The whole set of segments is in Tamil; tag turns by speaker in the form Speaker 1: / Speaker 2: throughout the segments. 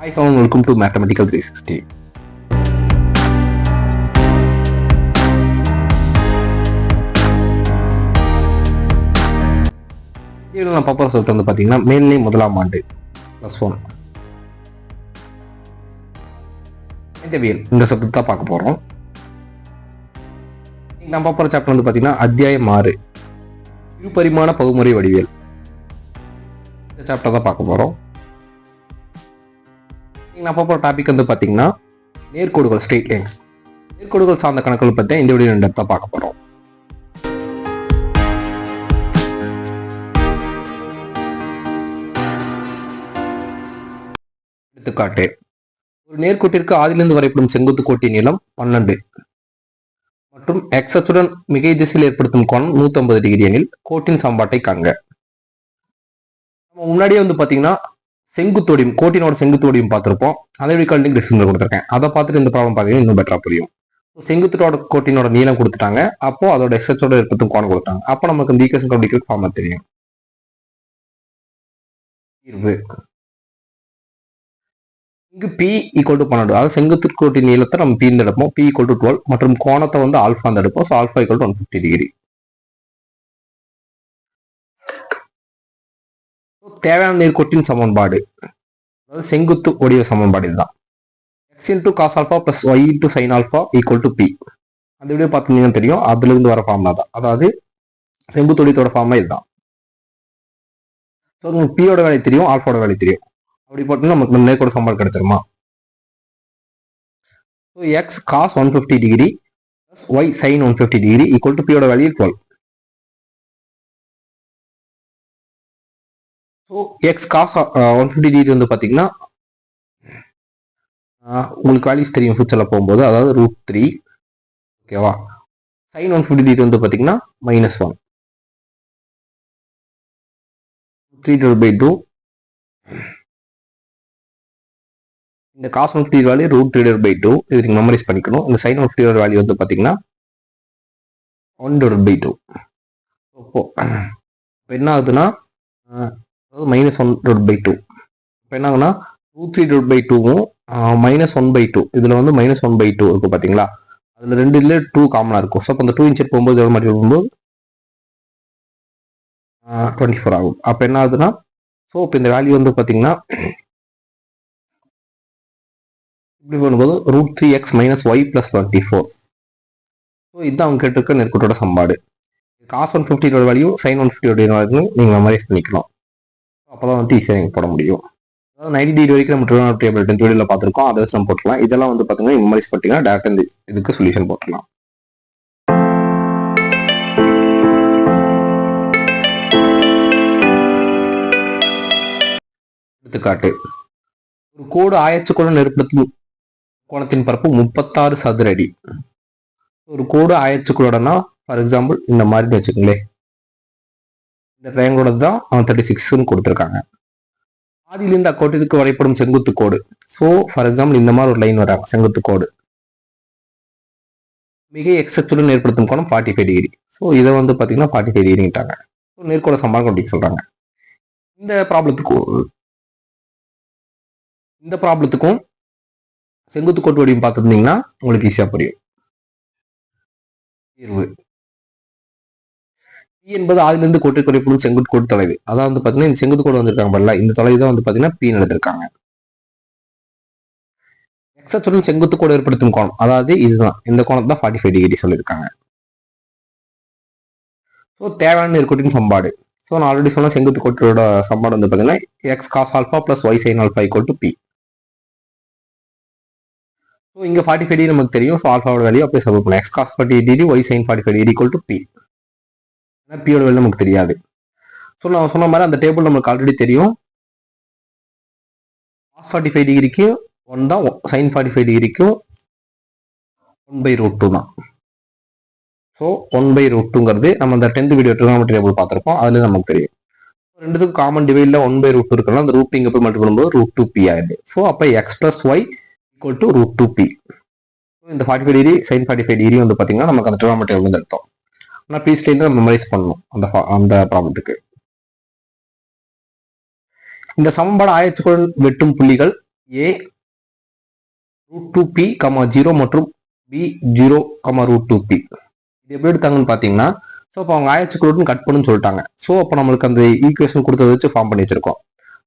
Speaker 1: Hi everyone, welcome to Mathematical 360. இதில் நான் பார்க்குற சப்ஜெக்ட் வந்து பார்த்தீங்கன்னா மேல்நிலை முதலாம் ஆண்டு +1 கணிதவியல் இந்த சப்ஜெக்ட் தான் பார்க்க போகிறோம். நான் பார்க்குற சாப்டர் வந்து பார்த்தீங்கன்னா அத்தியாயம் 6 இருபரிமாண பகுமுறை வடிவியல் இந்த சாப்டர் தான் பார்க்க போகிறோம். நான் பார்க்குற டாபிக் வந்து பார்த்தீங்கன்னா நேர்கோடுகள் ஸ்ட்ரெயிட் லைன்ஸ் நேர்கோடுகள் சார்ந்த கணக்குகள் பற்றி இந்த வீடியோ தான் பார்க்க போகிறோம். எடுத்துக்காட்டு, ஒரு நேர்கோட்டிற்கு ஆதிலிருந்து வரைப்படும் செங்குத்து கோட்டின் நீளம் 12 மற்றும் எக்ஸ் அச்சுடன் மிகை திசையில் ஏற்படுத்தும் கோணம் 150 டிகிரி எனில் கோட்டின் சமன்பாட்டை காண்க. நம்ம முன்னாடியே வந்து பார்த்தீங்கன்னா செங்குத்தோடியும் கோட்டினோட செங்குத்தோடியும் பார்த்துருப்போம். அதை லிங்க் டிஸ்கிரிப்ஷன்ல கொடுத்துருக்கேன். அதை பார்த்துட்டு இந்த ப்ராப்ளம் பார்த்தீங்கன்னா இன்னும் பெட்டரா புரியும். செங்குத்தோட கோட்டினோட நீளம் கொடுத்துட்டாங்க, அப்போ அதோட எக்ஸோட ஏற்படுத்தும் கோணம் கொடுத்தாங்க. அப்போ நமக்கு இந்த ஈக்குவேஷன் கண்டுபிடிக்கிற ஃபார்முலா தெரியும். தீர்வு இங்கு P = 12, அதாவது செங்குத்து கோட்டின் நீளத்தை நம்ம P எடுப்போம். P = 12 மற்றும் கோணத்தை வந்து ஆல்ஃபா எடுப்போம். So alpha = 150 degree. தேவையான நேர்கோட்டின் சமன்பாடு, அதாவது செங்குத்து ஒடிய சமன்பாடு இதுதான். x × cos α + y × sin α = P. அந்த வீடியோ பார்த்தீங்கன்னா தெரியும், அதுல இருந்து வர ஃபார்முலா தான். அதாவது செங்குத்து ஒடியத்தோட ஃபார்முலா இதுதான். ஸோ உங்களுக்கு P யோட வேலை தெரியும், ஆல்ஃபாவோட வேலை தெரியும். அப்படி போட்டோம்னா நமக்கு நேர்கோடு சமன்பாடு கிடைச்சிருமா? So x cos 150 degree + y sin 150 degree = P யோட value 12. So x cos 150 degree வந்து பார்த்தீங்கன்னா உங்களுக்கு வேல்யூஸ் தெரியும் ஃபியூச்சர்ல போகும்போது, அதாவது √3. ஓகேவா? sin 150 டிகிரி வந்து பார்த்தீங்கன்னா -1 3/2. இந்த cos 150 வேல்யூ √3/2. இது நீங்க மெமரைஸ் பண்ணிக்கணும். இந்த sin 150 வேல்யூ வந்து பார்த்தீங்கன்னா 1/2. இப்போ என்ன ஆகுதுன்னா -1/2. இப்போ என்ன ஆகுனா √3/2வும் -1/2. இதுல வந்து -1/2 இருக்கு பாத்தீங்களா? அதுல 2 2 காமனா இருக்கும். ஸோ அந்த 2 இன்செட் போகும்போது எவ்வளவு மாதிரி வரும்போது 24 ஆகும். அப்ப என்ன ஆகுதுன்னா, ஸோ இப்போ இந்த வேல்யூ வந்து பாத்தீங்கன்னா இப்படி பண்ணும்போது √3x - y + 24. ஸோ இதுதான் அவங்க கேட்டிருக்க நேர்கோட்டோட சமன்பாடு. cos 150 வேல்யூ sin 150 வேல்யூ நீங்க மெமரைஸ் பண்ணிக்கலாம். அப்பதான் வந்து ஈஸியாக நீங்க போட முடியும். அதாவது 90 டிகிரி வரைக்கும் நம்ம ட்ரிகோனோமெட்ரி டேபிள் 10th வீடியோல பார்த்துருக்கோம். அதை வச்சு நம்ம போட்டுக்கலாம். இதெல்லாம் வந்து பார்த்தீங்கன்னா மெமரைஸ் பண்ணிட்டீங்கன்னா டேரக்டா இந்த இதுக்கு சொல்யூஷன் போட்டுக்கலாம். எடுத்துக்காட்டு, ஒரு கோடு ஆயச்சுக்குடன் ஏற்படுத்தும் கோணத்தின் பரப்பு 36 சதுர அடி. ஒரு கோடு ஆயச்சுக்குள்ளனா ஃபார் எக்ஸாம்பிள் இந்த மாதிரி வச்சுக்கோங்களேன். இந்த ட்ரையாங்கிளோட தான் 36ன்னு கொடுத்துருக்காங்க. ஆதியிலிருந்து அக்கோட்டிற்கு வரைப்படும் செங்குத்து கோடு. ஸோ ஃபார் எக்ஸாம்பிள் இந்த மாதிரி ஒரு லைன் வராங்க, செங்குத்து கோடு. மிக எக்ஸ் அச்சுடன் ஏற்படுத்தும் கோணம் 45 டிகிரி. ஸோ இதை வந்து பார்த்தீங்கன்னா 45 டிகிரிட்டாங்க. ஸோ நேர்கோட சமன்பாடு கண்டுபிடிக்க சொல்றாங்க. இந்த ப்ராப்ளத்துக்கும் செங்குத்து கோட்டு வடிவம் பார்த்துருந்தீங்கன்னா உங்களுக்கு ஈஸியா புரியும். தீர்வு P என்பது ஆதிலிருந்து கோட்டிற்கு வரைப்படும் செங்குத்து கோடு தொலைவு. அதான் வந்து பார்த்தீங்கன்னா இந்த செங்குத்து கோடு வந்திருக்காங்க பாருங்க, இந்த தொலைவு தான் வந்து பார்த்தீங்கன்னா P எடுத்திருக்காங்க. எக்ஸ் அச்சுடன் செங்குத்து கோடு ஏற்படுத்தும் கோணம், அதாவது இதுதான், இந்த கோணம் தான் 45 டிகிரி சொல்லியிருக்காங்க. ஸோ தேவையான நேர்கோட்டின் சமன்பாடு. ஸோ நான் ஆல்ரெடி சொன்ன செங்குத்து கோட்டோட சமன்பாடு வந்து பார்த்தீங்கன்னா x cos α + y sin α = P. So இங்க 45 டிகிரி நமக்கு தெரியும். ஸோ ஆல்ஃபாவோட வேல்யூ அப்படியே சப்ஸ்டிட்யூட் பண்ணலாம். x cos 45 degree y sin 45 degree = P. ஆனால் P யோட வேல்யூ நமக்கு தெரியாது. ஸோ நான் சொன்ன மாதிரி அந்த டேபிள் நமக்கு ஆல்ரெடி தெரியும். cos 45 டிகிரிக்கு 1 தான், sin 45 டிகிரிக்கும் 1/√2 தான். ஸோ 1/√2ங்கிறது நம்ம அந்த 10th வீடியோ ட்ரிகோனோமெட்ரி டேபிள் பார்த்துருப்போம், அதுல நமக்கு தெரியும். ரெண்டுத்துக்கும் காமன் டிவைட்ல 1/√2 இருக்கலாம். அந்த ரூட் இங்க போய் மல்டிபிள் பண்ணும்போது √2p ஆயிடுது. ஸோ அப்போ x + y = √2p. இந்த 45 டிகிரி sin 45 டிகிரி வந்து பார்த்தீங்கன்னா நமக்கு அந்த ட்ரிகோனோமெட்ரி டேபிள் வந்து எடுத்தோம். ஆனால் பீஸ் லைன் நம்ம மெமரைஸ் பண்ணணும் அந்த ப்ராப்ளத்துக்கு. இந்த சமன்பாடு ஆயச்சுக்குடன் வெட்டும் புள்ளிகள் ஏ √2p, 0 மற்றும் பி 0, √2p. இது எப்படி எடுத்தாங்கன்னு பார்த்தீங்கன்னா, ஸோ அப்போ அவங்க ஆயச்சுக்குள்ள கட் பண்ணுன்னு சொல்லிட்டாங்க. ஸோ அப்போ நம்மளுக்கு அந்த ஈக்குவேஷன் கொடுத்ததை வச்சு ஃபார்ம் பண்ணி வச்சிருக்கோம்.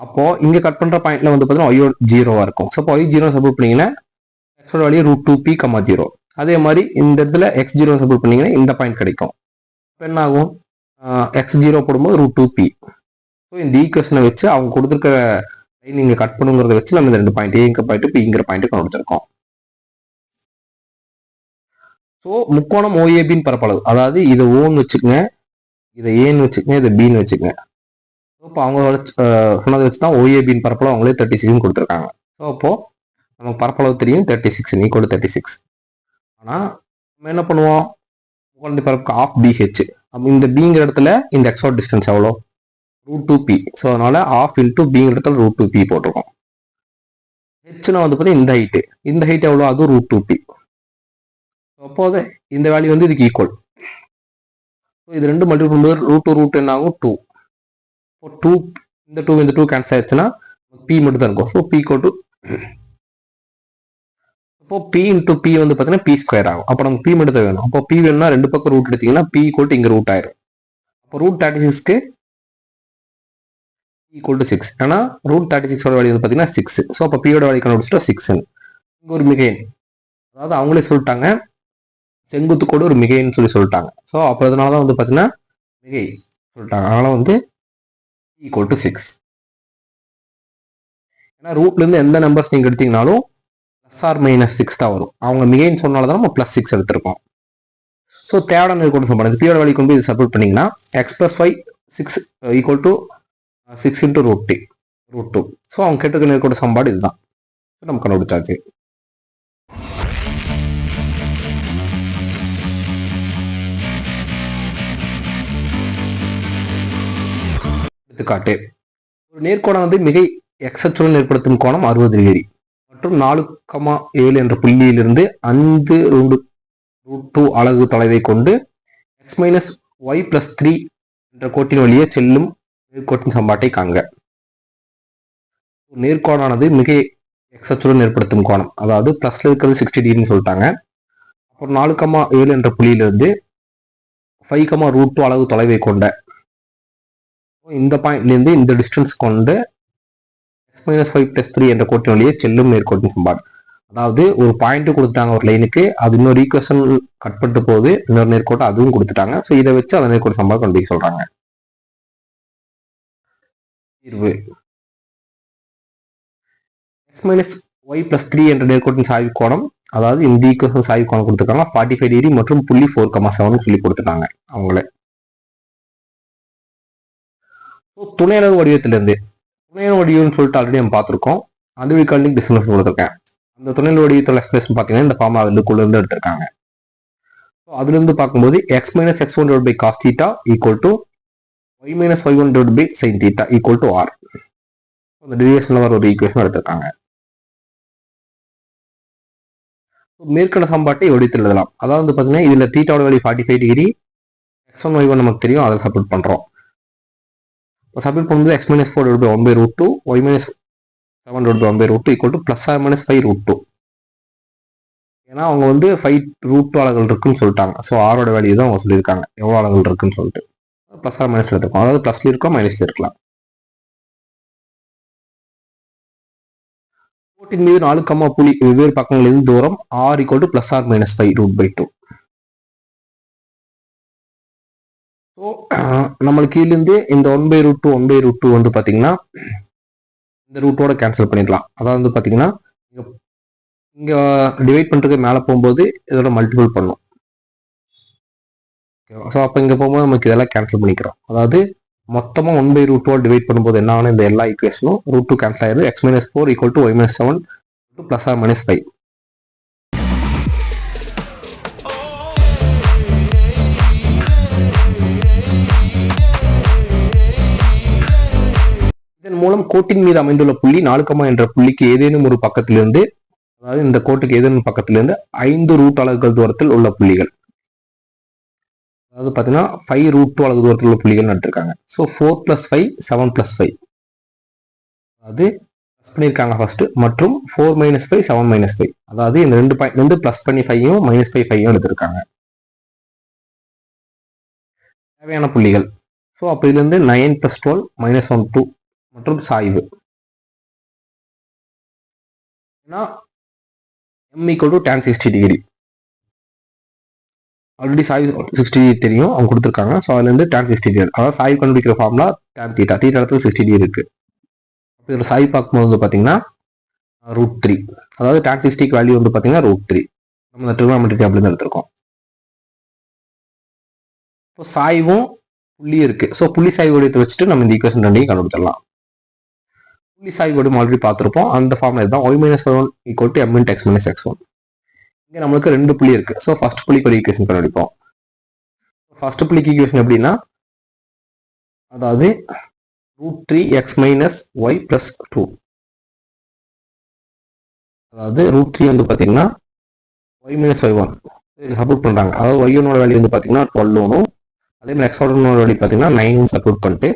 Speaker 1: அப்போ இங்க கட் பண்ற பாயிண்ட்ல வந்து பார்த்தீங்கன்னா ஒய் 0வா இருக்கும். ஸோ அப்போ ஒய் 0 சப்போர்ட் பண்ணீங்கன்னா எக்ஸோட வேல்யூ √2p, 0. அதே மாதிரி இந்த இடத்துல x0 சப்போர்ட் பண்ணீங்கன்னா இந்த பாயிண்ட் கிடைக்கும். இப்போ என்ன ஆகும், x0 போடும்போது √2p. ஸோ இந்த ஈக்குவேஷனை வச்சு அவங்க கொடுத்துருக்க லைன் இங்கே கட் பண்ணுங்கிறத வச்சு நம்ம இந்த 2 பாயிண்ட் ஏங்கிற பாயிண்ட் பிங்கிற பாயிண்ட் கொடுத்துருக்கோம். ஸோ முக்கோணம் ஓஏபின்னு பரப்பளவு, அதாவது இதை ஓன்னு வச்சுக்கோங்க, இதை ஏன்னு வச்சுக்கோங்க, இதை பின்னு வச்சுக்கோங்க. இப்போ அவங்க சொன்னதை வச்சு தான் ஓஏபின்னு பரப்பளவு அவங்களே 36 கொடுத்துருக்காங்க. ஸோ அப்போ நமக்கு பரப்பளவு தெரியும் 36 ஈக்குவல் 36. ஆனால் நம்ம என்ன பண்ணுவோம், முக்கோணத்தை பரப்புக்கு ஆஃப் பிஹெச். அப்போ இந்த பிங்கிற இடத்துல இந்த எக்ஸோட டிஸ்டன்ஸ் எவ்வளோ, √2p. ஸோ அதனால ஆஃப் இன்டூ பிங்கிற இடத்துல √2p போட்டிருக்கோம். ஹெச்னா வந்து பார்த்தீங்கன்னா இந்த ஹைட்டு, இந்த ஹைட் எவ்வளோ, அது √2p. அப்போது இந்த வேல்யூ வந்து இதுக்கு ஈக்குவல். ஸோ இது ரெண்டு மல்டிபிள் பண்ணும்போது √2 என்ன ஆகும், 2. இப்போ 2 இந்த 2 இந்த 2 கேன்சல் ஆயிடுச்சுன்னா பி மட்டும் தான் இருக்கும். ஸோ பி = இப்போ பி இன்டூ பி வந்து பார்த்தீங்கன்னா பி ஸ்கொயர் ஆகும். அப்போ நமக்கு பி மட்டும் தான் வேணும். அப்போ பி வேணும்னா ரெண்டு பக்கம் ரூட் எடுத்தீங்கன்னா பி = இங்கே ரூட் ஆயிரும். அப்போ √36க்கு = 6. ஏன்னா √36ஓட வேல்யூ வந்து பார்த்தீங்கன்னா 6. ஸோ அப்போ பியோட வேல்யூ கண்டுபிடிச்சிட்டா 6. இங்கே ஒரு மிகையன், அதாவது அவங்களே சொல்லிட்டாங்க செங்குத்து கோடு ஒரு மிகைன்னு சொல்லிட்டாங்க. ஸோ அப்போ அதனால தான் வந்து பார்த்தீங்கன்னா மிகை சொல்லிட்டாங்க. அதனால வந்து = 6. ஏன்னா ரூட்லேருந்து எந்த நம்பர்ஸ் நீங்கள் எடுத்தீங்கனாலும் +or-6 தான் வரும். அவங்க மிகைன்னு சொன்னால தான் நம்ம +6 எடுத்திருக்கோம். ஸோ தேவையான நேர்கோட்டு சம்பாடு பியோட வேல்யூ கொண்டு போய் இது சப்ஸ்டிட்யூட் பண்ணிங்கன்னா x + y 6 = 6 × √2. ஸோ அவங்க கேட்டிருக்க நேர்கோட்டு சம்பாடு இதுதான். நம்ம கண்டுபிடிச்சாச்சு. எடுத்துக்காட்டு, ஒரு நேர்கோணம் வந்து மிகை x அச்சுடன் ஏற்படுத்தும் கோணம் 60 டிகிரி மற்றும் 4,7 என்ற புள்ளியிலிருந்து 5√2 அலகு தொலைவை கொண்டு x - y + 3 என்ற கோட்டின் வழியே செல்லும் நேர்கோட்டின் சமன்பாட்டை காண்க. நேர்கோணானது மிகை x அச்சுடன் ஏற்படுத்தும் கோணம், அதாவது பிளஸ்ல இருக்கிறது 60 டிகிரின்னு சொல்லிட்டாங்க. அப்புறம் 4,7 என்ற புள்ளியிலிருந்து 5,√2 அலகு தொலைவை கொண்ட இந்த பாயிண்ட்லேருந்து இந்த டிஸ்டன்ஸ் கொண்டு x - y + 3 என்ற கோட்டின் வழியே செல்லும் நேர்கோட்டின் சமன்பாடு. அதாவது ஒரு பாயிண்ட் கொடுத்துட்டாங்க ஒரு லைனுக்கு, அது இன்னொரு ஈக்குவேஷன் கட் பண்ணிட்டு போகுது, இன்னொரு நேர்கோட்டை அதுவும் கொடுத்துட்டாங்க. ஸோ இதை வச்சு அந்த நேர்கோட்டு சமன்பாடு கண்டுபிடிக்க சொல்றாங்க. தீர்வு, x - y + 3 என்ற நேர்கோட்டின் சாய்வு கோணம், அதாவது இந்த ஈக்குவேஷன் சாய்வு கோணம் கொடுத்துருக்காங்க 45 டிகிரி மற்றும் 0.4,7 சொல்லி கொடுத்துட்டாங்க அவங்களே. துணை அளவு வடிவத்திலிருந்து, துணை வடிவம்னு சொல்லிட்டு ஆல்ரெடி நம்ம பார்த்துருக்கோம். அன்டிவைகால்டிக் டிஸ்டன்ஸ் கொடுத்துருக்கேன். அந்த துணை வடிவத்தில் எக்ஸ்பிரஷன் பார்த்தீங்கன்னா இந்த ஃபார்ம் அதுக்குள்ள இருந்து எடுத்திருக்காங்க. ஸோ அதுல இருந்து பார்க்கும்போது x - x1 / cos θ = y - y1 / sin θ = r. அந்த டெரிவேஷன்ல வர ஒரு ஈக்குவேஷன் எடுத்திருக்காங்க. மேற்கண்ட சமன்பாட்டை வடிவத்தில் எழுதலாம். அதாவது வந்து பார்த்தீங்கன்னா இதுல தீட்டாவோட வேல்யூ 45 டிகிரி, x1 y1 நமக்கு தெரியும், அதை சப்ஸ்டிட்யூட் பண்றோம். சப்ஸ்டிட்யூட் பண்ணும்போது x - 4 / 1/√2, y - 7 / 1/√2 = +or-5√2. ஏன்னா அவங்க வந்து 5√2 அலகுகள் இருக்குன்னு சொல்லிட்டாங்க. ஸோ ஆரோட வேல்யூ தான் அவங்க சொல்லியிருக்காங்க எவ்வளோ அலகுகள் இருக்குன்னு சொல்லிட்டு. +or- எடுத்துக்கோம், அதாவது +ல இருக்கலாம் மைனஸ்ல இருக்கலாம். கோட்டின் மீது 4 புள்ளி வெவ்வேறு பக்கங்களின் தூரம் r = +or-5√2. ஸோ நம்மளுக்கு கீழிருந்து இந்த 1/√2 வந்து பார்த்தீங்கன்னா இந்த ரூட்டோட கேன்சல் பண்ணிடலாம். அதாவது வந்து பார்த்தீங்கன்னா இங்க டிவைட் பண்ணுறதுக்கு மேலே போகும்போது இதோட மல்டிபிள் பண்ணும். ஸோ அப்போ இங்கே போகும்போது நமக்கு இதெல்லாம் கேன்சல் பண்ணிக்கிறோம். அதாவது மொத்தமாக 1/√2 டிவைட் பண்ணும்போது என்ன ஆகணும், இந்த எல்லா ஈக்குவேஷனும் √2 கேன்சல் ஆயிடுது. x - 4 = y - 7 +or-5. இதன் மூலம் கோட்டின் மீது அமைந்துள்ள புள்ளி 4, என்ற புள்ளிக்கு ஏதேனும் ஒரு பக்கத்திலிருந்து, அதாவது இந்த கோட்டுக்கு ஏதேனும் பக்கத்திலிருந்து 5 அலகுகள் தூரத்தில் உள்ள புள்ளிகள், அதாவது பார்த்தீங்கன்னா 5√2 அலகு தூரத்தில் உள்ள புள்ளிகள் எடுத்திருக்காங்க. ஸோ 4 + 5 7 + 5, அதாவது ப்ளஸ் பண்ணியிருக்காங்க ஃபர்ஸ்ட், மற்றும் 4 - 5 7 - 5, அதாவது இந்த 2 பாயிண்ட் வந்து ப்ளஸ் பண்ணி 5யும் -5 எடுத்திருக்காங்க. தேவையான புள்ளிகள். ஸோ அப்போ இதுலேருந்து 9 + 12 -1 2 மற்றும் சாய்வு. ஏன்னா m = tan 60 டிகிரி. ஆல்ரெடி சாய்வு 60 டிகிரி தெரியும், அவங்க கொடுத்துருக்காங்க. ஸோ அதுலேருந்து tan 60 டிகிரி, அதாவது சாய்வு கண்டுபிடிக்கிற ஃபார்முலா tan தீட்டா, தீட்டா இடத்துல 60 டிகிரி இருக்கு. அப்போ இதில் சாய்வு பார்க்கும்போது வந்து பார்த்தீங்கன்னா √3, அதாவது tan 60க்கு வேல்யூ வந்து பார்த்தீங்கன்னா √3. நம்ம இந்த ட்ரிகோனோமெட்ரி டேபிள்ல எடுத்திருக்கோம். இப்போ சாய்வும் புள்ளி இருக்கு. ஸோ புள்ளி சாய்வு வடிவத்தை வச்சுட்டு நம்ம இந்த ஈக்குவேஷன் ரெண்டையும் கண்டுபிடிச்சிடலாம். புள்ளி சாய்வு வடிவம் ஆல்ரெடி பார்த்துருப்போம். அந்த ஃபார்முலா தான் y - 1 = m × x - x1. இங்கே நம்மளுக்கு 2 புள்ளி இருக்கு. ஸோ ஃபர்ஸ்ட் புள்ளிக்கு ஒரு ஈக்குவேஷன் கண்டுபிடிப்போம். ஃபர்ஸ்ட் புள்ளிக்கு ஈக்குவேஷன் எப்படின்னா, அதாவது √3x - y + 2, அதாவது √3 வந்து பார்த்தீங்கன்னா y - y1 சப்போர்ட் பண்றாங்க. அதாவது y1 வேல்யூ வந்து பார்த்தீங்கன்னா 12, அதே மாதிரி x1 வேல்யூ பார்த்தீங்கன்னா 9 சப்போர்ட் பண்ணிட்டு,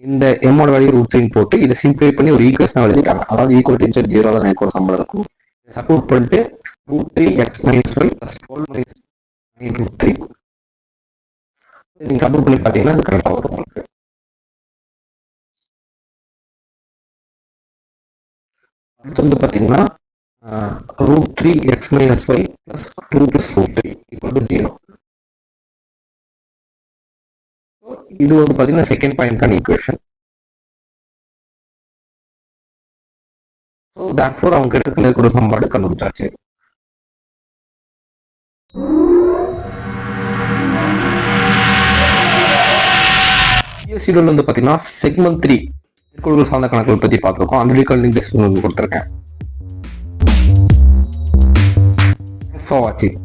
Speaker 1: இந்த m வேல்யூ √3 போட்டு இதை சிம்பிளை பண்ணி ஒரு ஈக்குவேஷன் எழுதிட்டாங்க. அதாவது ஈக்குவல் டு 0 தான் எனக்கு ஒரு சம்பளம் இருக்கும். சப்போர்ட் பண்ணிட்டு √3x - y + 12 - 9 √3 நீங்க சப்போர்ட் பண்ணி பார்த்தீங்கன்னா அது கரெக்டாக வரும் உங்களுக்கு. அடுத்து வந்து பார்த்தீங்கன்னா √3x - y + 2 + √3 = 0. இது வந்து பார்த்தீங்கன்னா செகண்ட் பாயிண்ட்கான ஈக்குவேஷன். ஸோ தேர்ஃபோர் அவங்க கிட்ட நேர்கோட்டு சமன்பாடு கண்டுபிடிச்சாச்சு. ஷெட்யூல் வந்து பார்த்தீங்கன்னா செக்மெண்ட் 3 நேர்கோடுகள் சார்ந்த கணக்குகள் பற்றி பார்த்துருக்கோம். ஆல்ரெடி டிஸ்கிரிப்ஷன் கொடுத்துருக்கேன். Thanks for watching.